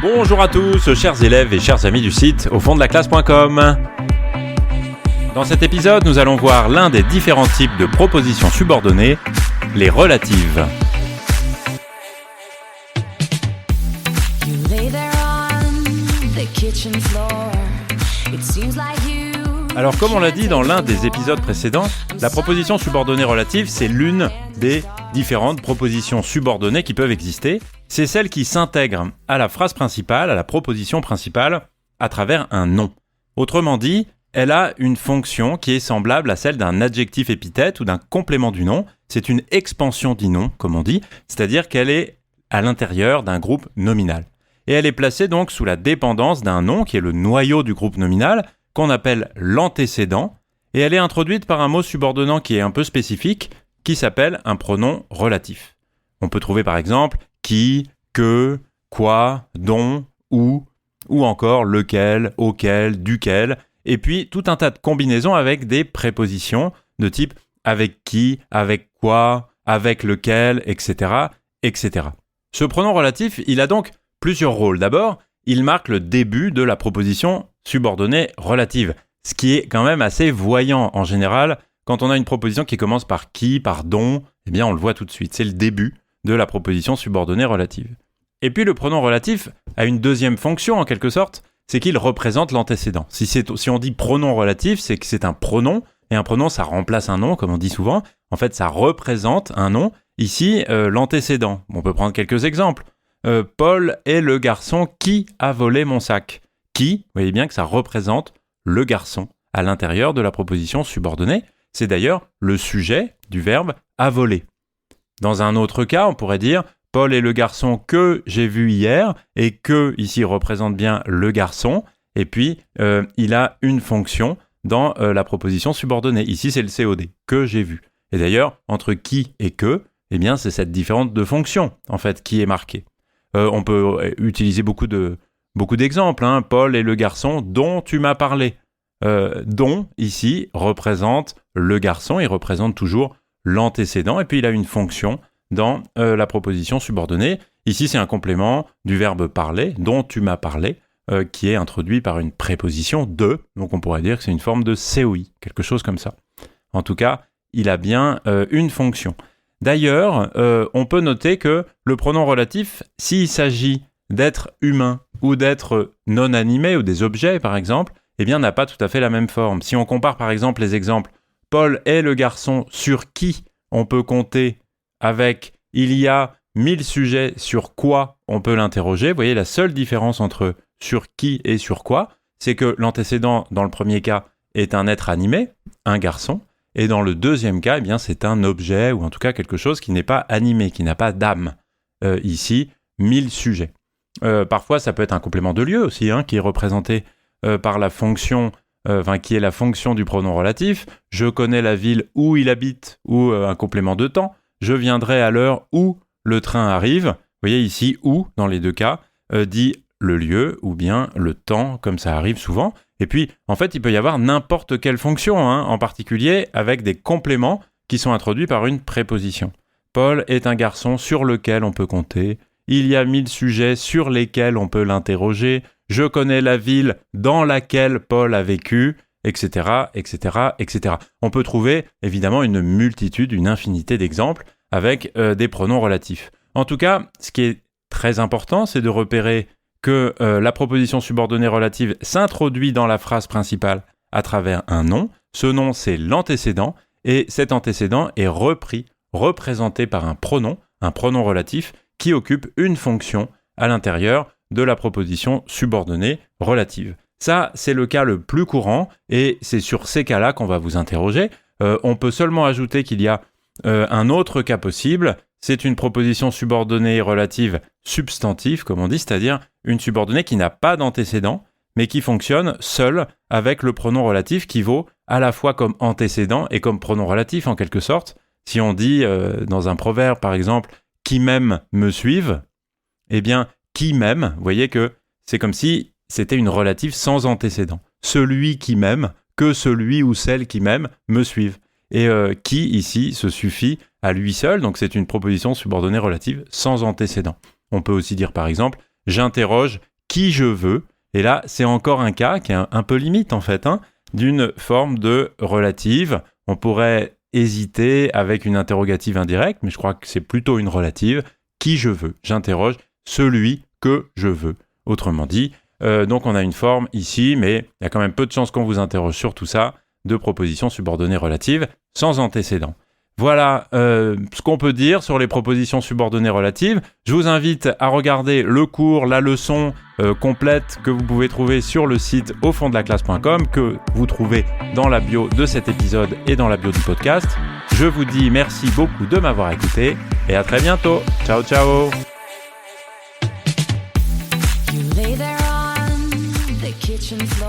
Bonjour à tous, chers élèves et chers amis du site au fond de la classe.com. Dans cet épisode, nous allons voir l'un des différents types de propositions subordonnées, les relatives. Alors comme on l'a dit dans l'un des épisodes précédents, la proposition subordonnée relative, c'est l'une des différentes propositions subordonnées qui peuvent exister. C'est celle qui s'intègre à la phrase principale, à la proposition principale, à travers un nom. Autrement dit, elle a une fonction qui est semblable à celle d'un adjectif épithète ou d'un complément du nom. C'est une expansion du nom, comme on dit, c'est-à-dire qu'elle est à l'intérieur d'un groupe nominal. Et elle est placée donc sous la dépendance d'un nom qui est le noyau du groupe nominal, qu'on appelle l'antécédent, et elle est introduite par un mot subordonnant qui est un peu spécifique, qui s'appelle un pronom relatif. On peut trouver par exemple qui, que, quoi, dont, ou encore lequel, auquel, duquel, et puis tout un tas de combinaisons avec des prépositions de type avec qui, avec quoi, avec lequel, etc., etc. Ce pronom relatif, il a donc plusieurs rôles. D'abord, il marque le début de la proposition subordonnée relative, ce qui est quand même assez voyant en général. Quand on a une proposition qui commence par qui, par dont, eh bien on le voit tout de suite, c'est le début de la proposition subordonnée relative. Et puis le pronom relatif a une deuxième fonction en quelque sorte, c'est qu'il représente l'antécédent. Si on dit pronom relatif, c'est que c'est un pronom, et un pronom ça remplace un nom, comme on dit souvent. En fait, ça représente un nom. Ici, l'antécédent. On peut prendre quelques exemples. Paul est le garçon qui a volé mon sac. Qui, vous voyez bien que ça représente le garçon à l'intérieur de la proposition subordonnée. C'est d'ailleurs le sujet du verbe « a volé ». Dans un autre cas, on pourrait dire « Paul est le garçon que j'ai vu hier » et « que » ici représente bien le garçon. Et puis, il a une fonction dans la proposition subordonnée. Ici, c'est le COD, « que j'ai vu ». Et d'ailleurs, entre « qui » et « que », eh bien, c'est cette différence de fonction, en fait, qui est marquée. On peut utiliser beaucoup d'exemples. Hein. Paul est le garçon dont tu m'as parlé. Dont, ici, représente le garçon, il représente toujours l'antécédent, et puis il a une fonction dans la proposition subordonnée. Ici, c'est un complément du verbe parler, dont tu m'as parlé, qui est introduit par une préposition de, donc on pourrait dire que c'est une forme de COI, quelque chose comme ça. En tout cas, il a bien une fonction. D'ailleurs, on peut noter que le pronom relatif, s'il s'agit d'être humain ou d'être non animé, ou des objets par exemple, eh bien, n'a pas tout à fait la même forme. Si on compare par exemple les exemples, Paul est le garçon sur qui on peut compter avec il y a 1000 sujets sur quoi on peut l'interroger. Vous voyez, la seule différence entre sur qui et sur quoi, c'est que l'antécédent, dans le premier cas, est un être animé, un garçon, et dans le deuxième cas, eh bien, c'est un objet, ou en tout cas quelque chose qui n'est pas animé, qui n'a pas d'âme. Ici, 1000 sujets. Parfois, ça peut être un complément de lieu aussi, hein, qui est représenté par la fonction, qui est la fonction du pronom relatif. Je connais la ville où il habite, ou un complément de temps. Je viendrai à l'heure où le train arrive. Vous voyez ici, où, dans les deux cas, dit le lieu ou bien le temps, comme ça arrive souvent. Et puis, en fait, il peut y avoir n'importe quelle fonction, hein, en particulier avec des compléments qui sont introduits par une préposition. Paul est un garçon sur lequel on peut compter. Il y a 1000 sujets sur lesquels on peut l'interroger. Je connais la ville dans laquelle Paul a vécu, etc., etc., etc. On peut trouver évidemment une multitude, une infinité d'exemples avec des pronoms relatifs. En tout cas, ce qui est très important, c'est de repérer que la proposition subordonnée relative s'introduit dans la phrase principale à travers un nom. Ce nom, c'est l'antécédent, et cet antécédent est représenté par un pronom relatif, qui occupe une fonction à l'intérieur de la proposition subordonnée relative. Ça, c'est le cas le plus courant, et c'est sur ces cas-là qu'on va vous interroger. On peut seulement ajouter qu'il y a un autre cas possible, c'est une proposition subordonnée relative substantive, comme on dit, c'est-à-dire une subordonnée qui n'a pas d'antécédent, mais qui fonctionne seule avec le pronom relatif qui vaut à la fois comme antécédent et comme pronom relatif en quelque sorte. Si on dit dans un proverbe, par exemple, « qui m'aime me suive », eh bien, « qui m'aime », vous voyez que c'est comme si c'était une relative sans antécédent. Celui qui m'aime, que celui ou celle qui m'aime me suive. Et qui, ici, se suffit à lui seul, donc c'est une proposition subordonnée relative sans antécédent. On peut aussi dire, par exemple, « j'interroge qui je veux. Et là, c'est encore un cas qui est un peu limite en fait, d'une forme de relative. On pourrait hésiter avec une interrogative indirecte, mais je crois que c'est plutôt une relative. Qui je veux. J'interroge celui que je veux. Autrement dit, donc on a une forme ici, mais il y a quand même peu de chances qu'on vous interroge sur tout ça, de propositions subordonnées relatives sans antécédent. Voilà ce qu'on peut dire sur les propositions subordonnées relatives. Je vous invite à regarder le cours, la leçon complète que vous pouvez trouver sur le site aufonddelaclasse.com, que vous trouvez dans la bio de cet épisode et dans la bio du podcast. Je vous dis merci beaucoup de m'avoir écouté et à très bientôt. Ciao, ciao. You lay there on the kitchen floor.